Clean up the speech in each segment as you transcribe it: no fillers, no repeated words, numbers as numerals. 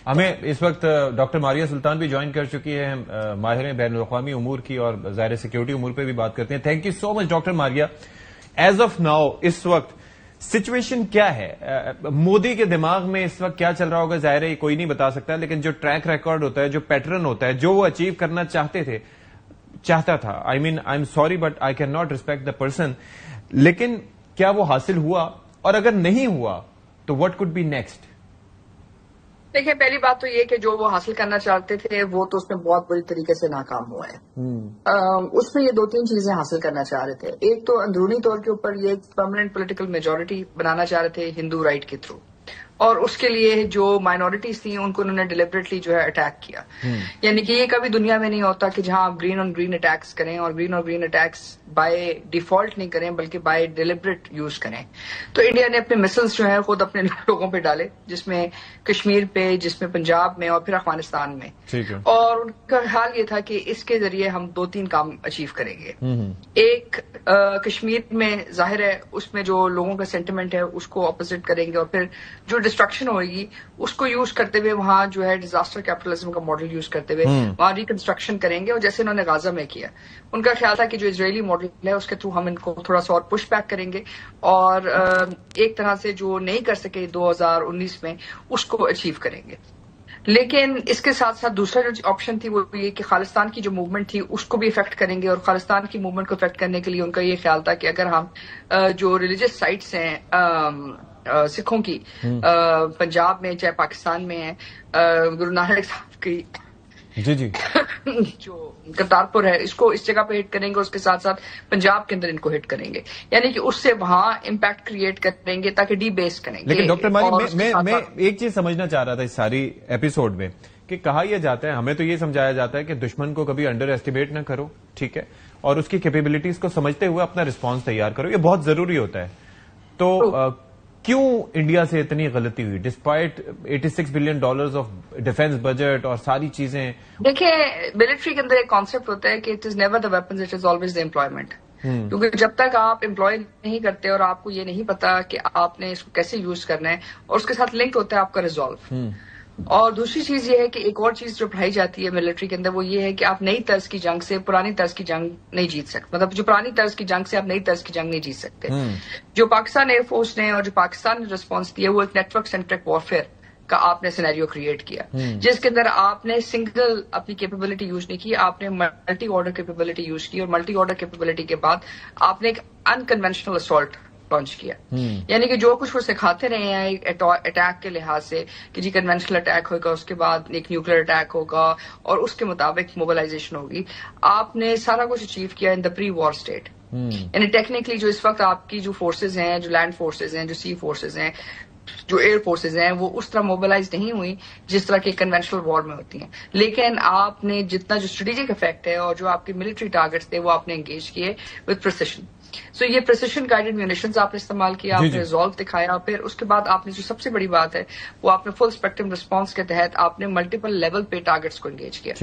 ہمیں اس وقت ڈاکٹر ماریہ سلطان بھی جوائن کر چکی ہے، ماہر بین الاقوامی امور کی اور ظاہر سیکیورٹی امور پہ بھی بات کرتے ہیں. Thank you so much doctor Maria. As of now اس وقت سچویشن کیا ہے؟ مودی کے دماغ میں اس وقت کیا چل رہا ہوگا ظاہر ہے کوئی نہیں بتا سکتا، لیکن جو ٹریک ریکارڈ ہوتا ہے، جو پیٹرن ہوتا ہے، جو وہ اچیو کرنا چاہتا تھا، I am sorry but I can not respect the person, لیکن کیا وہ حاصل ہوا؟ اور اگر نہیں ہوا تو واٹ کوڈ بی نیکسٹ؟ دیکھیں، پہلی بات تو یہ کہ جو وہ حاصل کرنا چاہتے تھے وہ تو اس میں بہت بری طریقے سے ناکام ہوا ہے. اس میں یہ 2-3 چیزیں حاصل کرنا چاہ رہے تھے. ایک تو اندرونی طور کے اوپر یہ پرماننٹ پولیٹیکل میجورٹی بنانا چاہ رہے تھے ہندو رائٹ کے تھرو، اور اس کے لیے جو مائنورٹیز تھیں ان کو انہوں نے ڈیلیبریٹلی جو ہے اٹیک کیا. یعنی کہ یہ کبھی دنیا میں نہیں ہوتا کہ جہاں آپ گرین آن گرین اٹیکس کریں، اور گرین اٹیکس بائی ڈیفالٹ نہیں کریں بلکہ بائی ڈیلیبریٹ یوز کریں. تو انڈیا نے اپنے مسلس جو ہیں خود اپنے لوگوں پہ ڈالے، جس میں کشمیر پہ، جس میں پنجاب میں، اور پھر افغانستان میں. اور ان کا خیال یہ تھا کہ اس کے ذریعے ہم 2-3 کام اچیو کریں گے. ایک، کشمیر میں ظاہر ہے اس میں جو لوگوں کا سینٹیمنٹ ہے اس کو اپوزٹ کریں گے، اور پھر جو ڈسٹرکشن ہوئے گی اس کو یوز کرتے ہوئے وہاں جو ہے ڈیزاسٹر کیپٹلزم کا ماڈل یوز کرتے ہوئے وہاں ریکنسٹرکشن کریں گے. اور جیسے انہوں نے غازہ میں کیا، ان کا خیال تھا کہ جو اسرائیلی ماڈل ہے اس کے تھرو ہم ان کو تھوڑا سا اور پش بیک کریں گے، اور ایک طرح سے جو نہیں کر سکے 2019 میں اس کو اچیو کریں گے. لیکن اس کے ساتھ ساتھ دوسرا جو آپشن تھی وہ یہ کہ خالصتان کی جو موومنٹ تھی اس کو بھی افیکٹ کریں گے. اور خالصتان کی موومنٹ کو افیکٹ کرنے کے لیے ان کا یہ خیال تھا کہ اگر ہم جو ریلیجس سائٹس ہیں سکھوں کی پنجاب میں چاہے پاکستان میں ہے، گرو نانک صاحب کی جی جو کرتارپور ہے، اس کو اس جگہ پہ ہٹ کریں گے، اس کے ساتھ ساتھ پنجاب کے اندر ان کو ہٹ کریں گے. یعنی کہ اس سے وہاں امپیکٹ کریٹ کریں گے تاکہ ڈی بیس کریں گے. لیکن ڈاکٹر مالی، میں ایک چیز سمجھنا چاہ رہا تھا اس ساری ایپیسوڈ میں کہ کہا یہ جاتا ہے، ہمیں تو یہ سمجھایا جاتا ہے کہ دشمن کو کبھی انڈر ایسٹیمیٹ نہ کرو، ٹھیک ہے، اور اس کی کیپیبلٹیز کو سمجھتے ہوئے اپنا رسپانس تیار کرو. یہ بہت ضروری ہوتا ہے. تو کیوں انڈیا سے اتنی غلطی ہوئی despite $86 billion of defence budget اور ساری چیزیں؟ دیکھیں، ملٹری کے اندر ایک کانسیپٹ ہوتا ہے کہ it is never the weapons, it is always the employment. کیونکہ جب تک آپ امپلائی نہیں کرتے اور آپ کو یہ نہیں پتا کہ آپ نے اس کو کیسے یوز کرنا ہے، اور اس کے ساتھ لنک ہوتا ہے آپ کا ریزالو. اور دوسری چیز یہ ہے کہ ایک اور چیز جو پڑھائی جاتی ہے ملٹری کے اندر وہ یہ ہے کہ آپ نئی طرز کی جنگ سے پرانی طرز کی جنگ نہیں جیت سکتے. مطلب جو پرانی طرز کی جنگ سے آپ نئی طرز کی جنگ نہیں جیت سکتے. جو پاکستان ایئر فورس نے اور جو پاکستان نے ریسپانس دیا وہ ایک نیٹ ورک سینٹرک وارفیئر کا آپ نے سینیریو کریٹ کیا، جس کے اندر آپ نے سنگل اپنی کیپیبلٹی یوز نہیں کی، آپ نے ملٹی آرڈر کیپیبلٹی یوز کی، اور ملٹی آرڈر کیپیبلٹی کے بعد آپ نے ایک انکنونشنل اسالٹ لانچ کیا. یعنی کہ جو کچھ وہ سکھاتے رہے ہیں اٹیک کے لحاظ سے کہ جی کنونشنل اٹیک ہوگا، اس کے بعد ایک نیوکلیر اٹیک ہوگا، اور اس کے مطابق موبلائزیشن ہوگی، آپ نے سارا کچھ اچیو کیا ان دا پری وار اسٹیٹ. یعنی ٹیکنیکلی جو اس وقت آپ کی جو فورسز ہیں، جو لینڈ فورسز ہیں، جو سی فورسز ہیں، جو ایئر فورسز ہیں، وہ اس طرح موبلائز نہیں ہوئی جس طرح کی کنونشنل وار میں ہوتی ہیں. لیکن آپ نے جتنا جو اسٹریٹجک افیکٹ ہے اور جو آپ کے ملٹری ٹارگیٹس تھے وہ آپ نے انگیج کیے وتھ پریسیشن. سو یہ پریسیشن گائیڈڈ میونیشنز آپ نے استعمال کیا، آپ نے ریزالو دکھایا. پھر اس کے بعد آپ نے جو سب سے بڑی بات ہے وہ آپ نے فل اسپیکٹرم رسپانس کے تحت آپ نے ملٹیپل لیول پہ ٹارگیٹس کو انگیج کیا.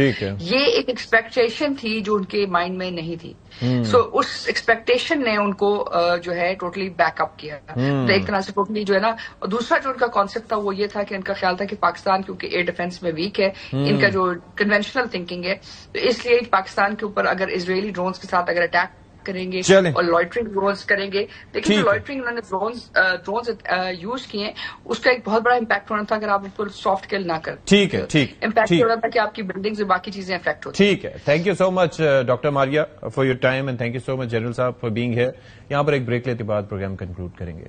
یہ ایک ایکسپیکٹیشن تھی جو ان کے مائنڈ میں نہیں تھی. سو اس ایکسپیکٹیشن نے ان کو جو ہے ٹوٹلی بیک اپ کیا، ایک طرح سے ٹوٹلی جو ہے نا. اور دوسرا جو ان کا کانسیپٹ تھا وہ یہ تھا کہ ان کا خیال تھا کہ پاکستان کیونکہ ایئر ڈیفینس میں ویک ہے، ان کا جو کنونشنل تھنکنگ ہے، تو اس لیے پاکستان کے اوپر اگر اسرائیلی ڈرونز کے ساتھ اگر اٹیک کریں گے اور لوئٹرنگ ڈرونز کریں گے. لیکن جو لوئٹرنگ انہوں نے ڈرونز یوز کیے ہیں اس کا ایک بہت بڑا امپیکٹ ہونا تھا اگر آپ اس کو سافٹ کل نہ کریں. ٹھیک ہے، امپیکٹ ہو رہا تھا کہ آپ کی بلڈنگز اور باقی چیزیں افیکٹ ہوتی. ٹھیک ہے، thank you so much doctor Maria for your time, and thank you so much general صاحب فار بینگ ہیئر. یہاں پر ایک بریک لیتے بعد پروگرام کنکلوڈ کریں گے.